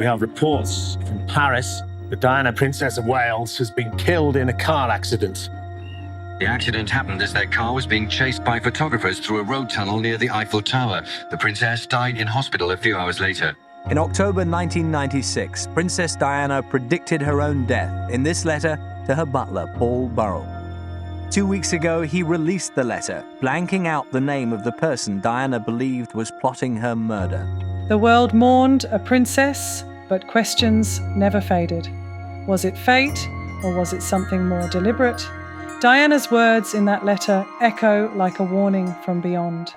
We have reports from Paris that Diana, Princess of Wales, has been killed in a car accident. The accident happened as their car was being chased by photographers through a road tunnel near the Eiffel Tower. The princess died in hospital a few hours later. In October 1996, Princess Diana predicted her own death in this letter to her butler, Paul Burrell. 2 weeks ago, he released the letter, blanking out the name of the person Diana believed was plotting her murder. The world mourned a princess, but questions never faded. Was it fate, or was it something more deliberate? Diana's words in that letter echo like a warning from beyond.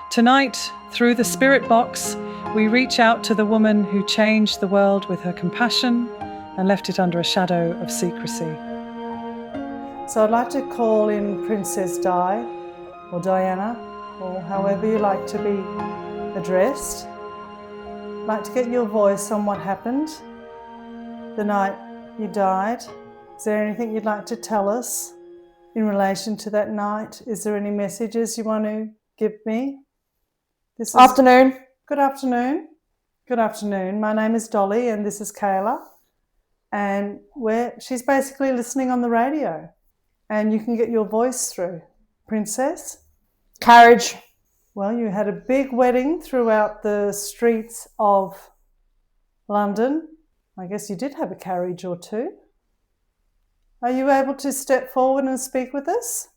Tonight, through the Spirit Box, we reach out to the woman who changed the world with her compassion and left it under a shadow of secrecy. So I'd like to call in Princess Di, or Diana, or however you like to be addressed. I'd like to get your voice on what happened the night you died. Is there anything you'd like to tell us in relation to that night? Is there any messages you want to give me? Afternoon. Good afternoon. Good afternoon. My name is Dolly and this is Kayla. And she's basically listening on the radio. And you can get your voice through. Princess? Carriage. Well, you had a big wedding throughout the streets of London. I guess you did have a carriage or two. Are you able to step forward and speak with us?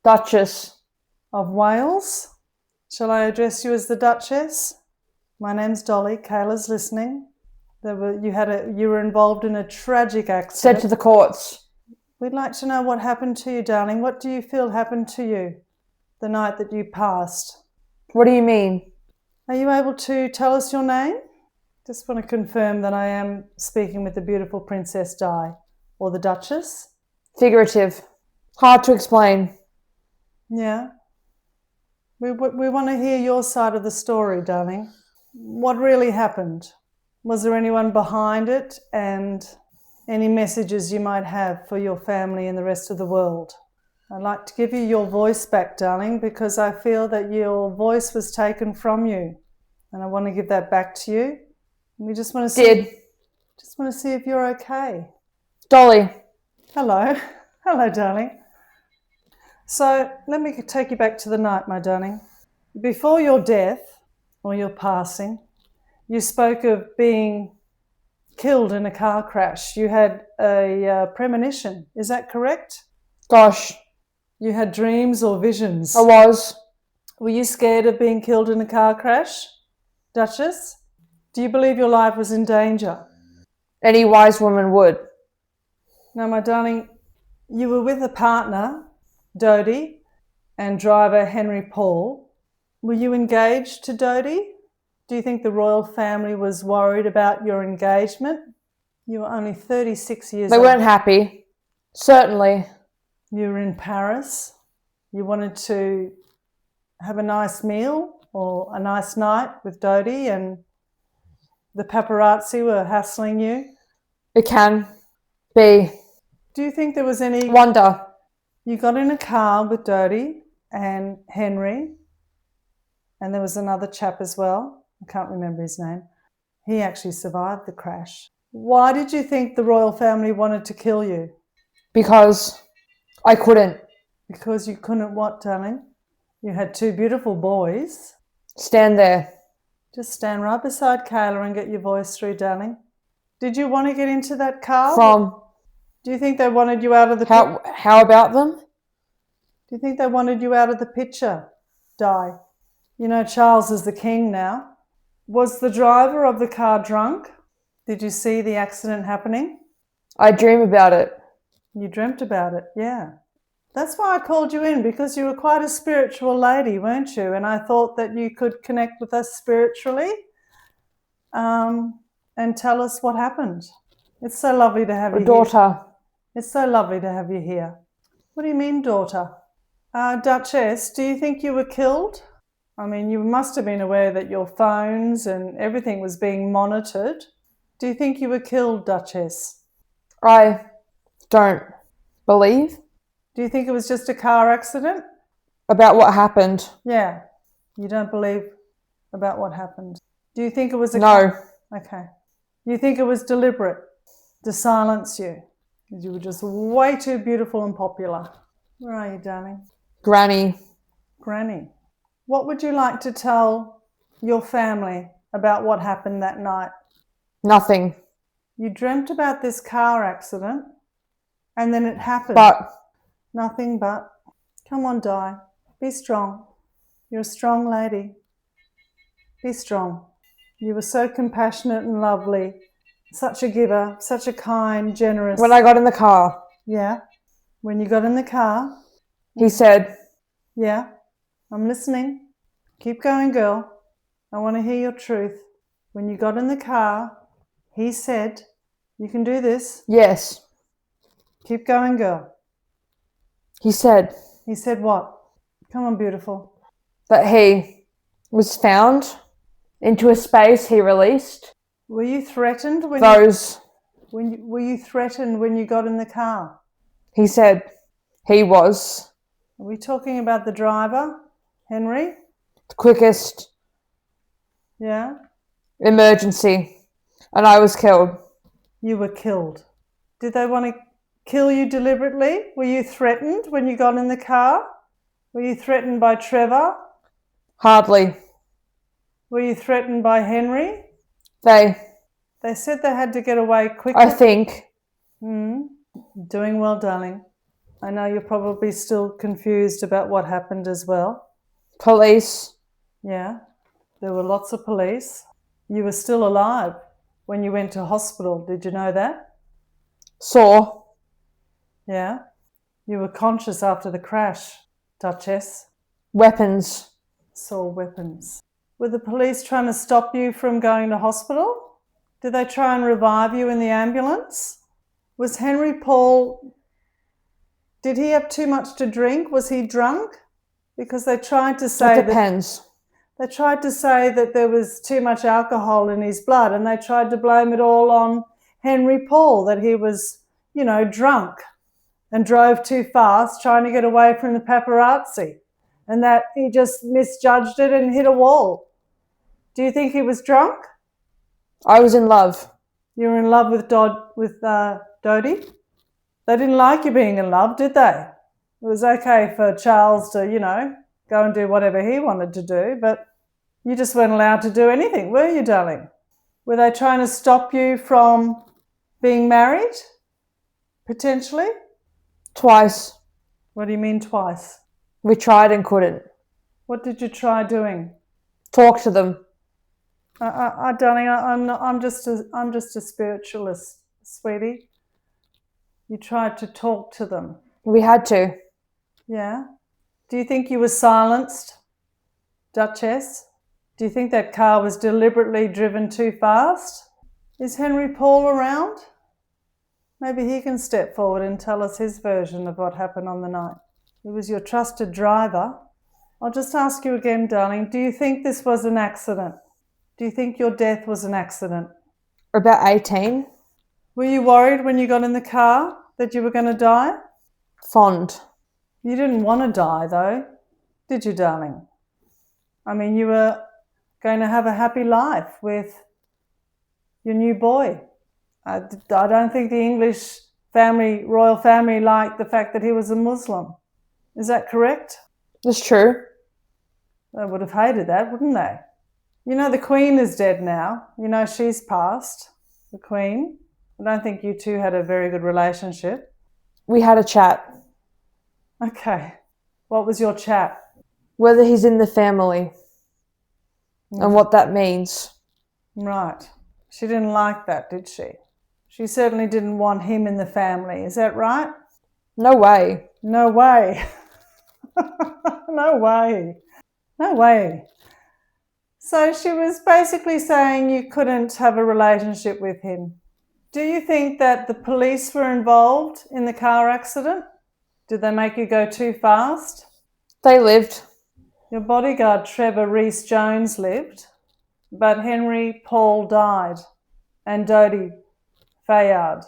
Duchess. Of Wales? Shall I address you as the Duchess? My name's Dolly. Kayla's listening. You were involved in a tragic accident. Said to the courts. We'd like to know what happened to you, darling. What do you feel happened to you the night that you passed? What do you mean? Are you able to tell us your name? Just want to confirm that I am speaking with the beautiful Princess Di, or the Duchess. Figurative. Hard to explain. Yeah. We want to hear your side of the story, darling. What really happened? Was there anyone behind it, and any messages you might have for your family and the rest of the world? I'd like to give you your voice back, darling, because I feel that your voice was taken from you, and I want to give that back to you. We just want to see if you're okay. Dolly. Hello. Hello, darling. So let me take you back to the night, my darling. Before your death or your passing, you spoke of being killed in a car crash. You had a premonition. Is that correct? Gosh. You had dreams or visions? I was. Were you scared of being killed in a car crash, Duchess? Do you believe your life was in danger? Any wise woman would. Now, my darling, you were with a partner, Dodie, and driver Henry Paul. Were you engaged to Dodie? Do you think the royal family was worried about your engagement? You were only 36 years old. They weren't happy. Certainly. You were in Paris. You wanted to have a nice meal or a nice night with Dodie, and the paparazzi were hassling you. It can be. Do you think there was any... Wonder. You got in a car with Dodie and Henry, and there was another chap as well. I can't remember his name. He actually survived the crash. Why did you think the royal family wanted to kill you? Because I couldn't. Because you couldn't what, darling? You had two beautiful boys. Stand there. Just stand right beside Kayla and get your voice through, darling. Did you want to get into that car? Do you think they wanted you out of the picture? How about them? Do you think they wanted you out of the picture, Di? You know Charles is the king now. Was the driver of the car drunk? Did you see the accident happening? I dream about it. You dreamt about it, yeah. That's why I called you in, because you were quite a spiritual lady, weren't you? And I thought that you could connect with us spiritually and tell us what happened. It's so lovely to have you daughter. Here. It's so lovely to have you here. What do you mean, daughter? Duchess, do you think you were killed? I mean, you must have been aware that your phones and everything was being monitored. Do you think you were killed, Duchess? I don't believe. Do you think it was just a car accident? About what happened? Yeah. You don't believe about what happened. Do you think it was a No. Okay. You think it was deliberate to silence you? Because you were just way too beautiful and popular. Where are you, darling? Granny. Granny. What would you like to tell your family about what happened that night? Nothing. You dreamt about this car accident and then it happened. But Nothing but. Come on, Di. Be strong. You're a strong lady. Be strong. You were so compassionate and lovely. Such a giver, such a kind, generous. when I got in the car, Yeah. When you got in the car. he said, Yeah. I'm listening. Keep going, girl. I want to hear your truth. When you got in the car, he said, you can do this. yes. Keep going, girl. He said He said what? Come on, beautiful. that he was found into a space he released. Were you threatened when Those, were you threatened when you got in the car? he said, he was Are we talking about the driver, Henry? the quickest Yeah. emergency, and I was killed. You were killed. Did they want to kill you deliberately? Were you threatened when you got in the car? Were you threatened by Trevor? Hardly. Were you threatened by Henry? They, They said they had to get away quickly. I think, Doing well, darling. I know you're probably still confused about what happened as well. police, Yeah, there were lots of police. You were still alive when you went to hospital. Did you know that? saw, Yeah. You were conscious after the crash, Duchess. weapons, Saw weapons. Were the police trying to stop you from going to hospital? Did they try and revive you in the ambulance? Was Henry Paul, did he have too much to drink? Was he drunk? Because they tried to say it depends. They tried to say that there was too much alcohol in his blood, and they tried to blame it all on Henry Paul, that he was, drunk and drove too fast trying to get away from the paparazzi, and that he just misjudged it and hit a wall. Do you think he was drunk? I was in love. You were in love with Dodie? They didn't like you being in love, did they? It was okay for Charles to, go and do whatever he wanted to do, but you just weren't allowed to do anything, were you, darling? Were they trying to stop you from being married, potentially? Twice. What do you mean twice? We tried and couldn't. What did you try doing? Talk to them. Darling, I'm just a spiritualist, sweetie. You tried to talk to them. We had to. Yeah. Do you think you were silenced, Duchess? Do you think that car was deliberately driven too fast? Is Henry Paul around? Maybe he can step forward and tell us his version of what happened on the night. He was your trusted driver. I'll just ask you again, darling, do you think this was an accident? Do you think your death was an accident? About 18. Were you worried when you got in the car that you were going to die? Fond. You didn't want to die, though, did you, darling? I mean, you were going to have a happy life with your new boy. I don't think the English royal family liked the fact that he was a Muslim. Is that correct? That's true. They would have hated that, wouldn't they? The Queen is dead now. She's passed, the Queen. I don't think you two had a very good relationship. We had a chat. Okay. What was your chat? Whether he's in the family and what that means. Right. She didn't like that, did she? She certainly didn't want him in the family. Is that right? No way. No way. No way. No way. So she was basically saying you couldn't have a relationship with him. Do you think that the police were involved in the car accident? Did they make you go too fast? They lived. Your bodyguard, Trevor Rhys-Jones, lived, but Henry Paul died, and Dodie Fayed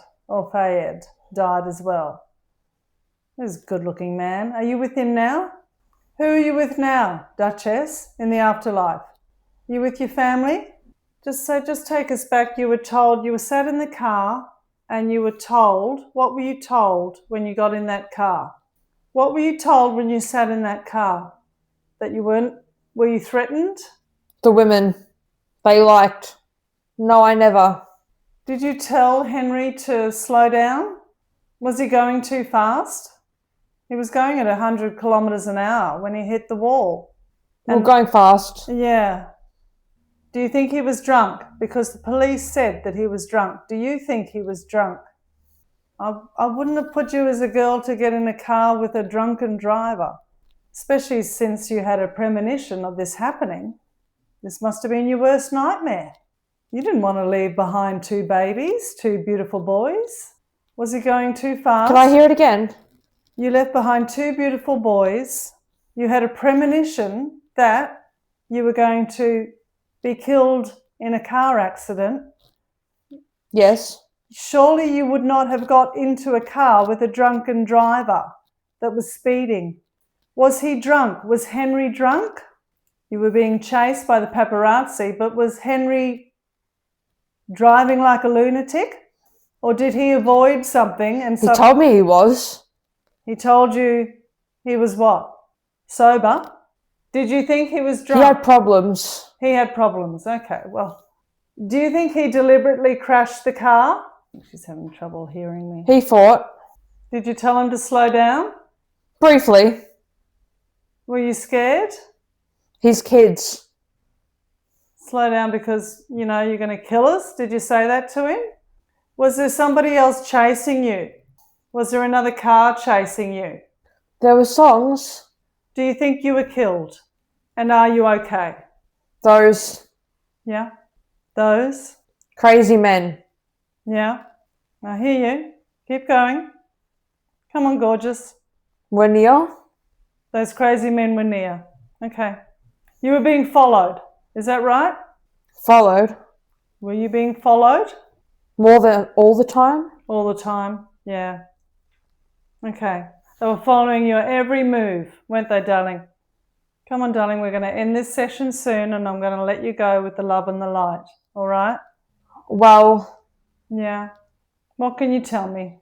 died as well. He's a good-looking man. Are you with him now? Who are you with now, Duchess, in the afterlife? You with your family? Just take us back. You were sat in the car and you were told, what were you told when you got in that car? What were you told when you sat in that car? That you were you threatened? The women, they liked. No, I never. Did you tell Henry to slow down? Was he going too fast? He was going at 100 kilometres an hour when he hit the wall. We're going fast. Yeah. Do you think he was drunk? Because the police said that he was drunk. Do you think he was drunk? I wouldn't have put you as a girl to get in a car with a drunken driver, especially since you had a premonition of this happening. This must have been your worst nightmare. You didn't want to leave behind 2 babies, 2 beautiful boys. Was he going too fast? Can I hear it again? You left behind 2 beautiful boys. You had a premonition that you were going to be killed in a car accident. Yes. Surely you would not have got into a car with a drunken driver that was speeding. Was he drunk? Was Henry drunk? You were being chased by the paparazzi, but was Henry driving like a lunatic? Or did he avoid something? And He told me he was. He told you he was what? Sober? Did you think he was drunk? He had problems. He had problems. Okay, well, do you think he deliberately crashed the car? She's having trouble hearing me. He fought. Did you tell him to slow down? Briefly. Were you scared? His kids. Slow down because, you're going to kill us? Did you say that to him? Was there somebody else chasing you? Was there another car chasing you? There were songs. Do you think you were killed? And are you okay? Those Yeah? Those? crazy men. Yeah? I hear you. Keep going. Come on, gorgeous. Were near. Those crazy men were near. Okay. You were being followed. Is that right? Followed. Were you being followed? More than all the time. All the time? Yeah. Okay. They were following your every move, weren't they, darling? Come on, darling. We're going to end this session soon and I'm going to let you go with the love and the light. All right? Well, Yeah. What can you tell me?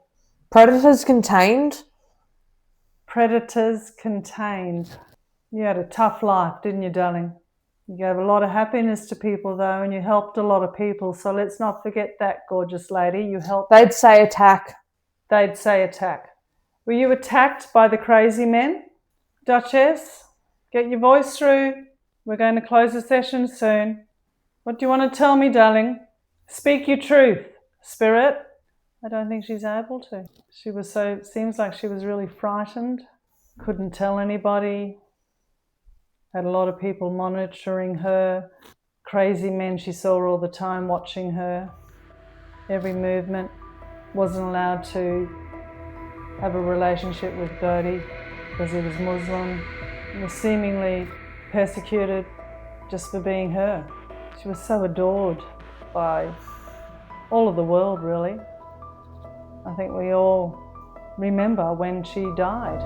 predators contained. Predators contained. You had a tough life, didn't you, darling? You gave a lot of happiness to people, though, and you helped a lot of people. So let's not forget that, gorgeous lady. You helped. They'd say attack. They'd say attack. Were you attacked by the crazy men? Duchess, get your voice through. We're going to close the session soon. What do you want to tell me, darling? Speak your truth, spirit. I don't think she's able to. Seems like she was really frightened. Couldn't tell anybody. Had a lot of people monitoring her. Crazy men she saw all the time watching her. Every movement. Wasn't allowed to have a relationship with Dodi because he was Muslim. And was seemingly persecuted just for being her. She was so adored by all of the world, really. I think we all remember when she died.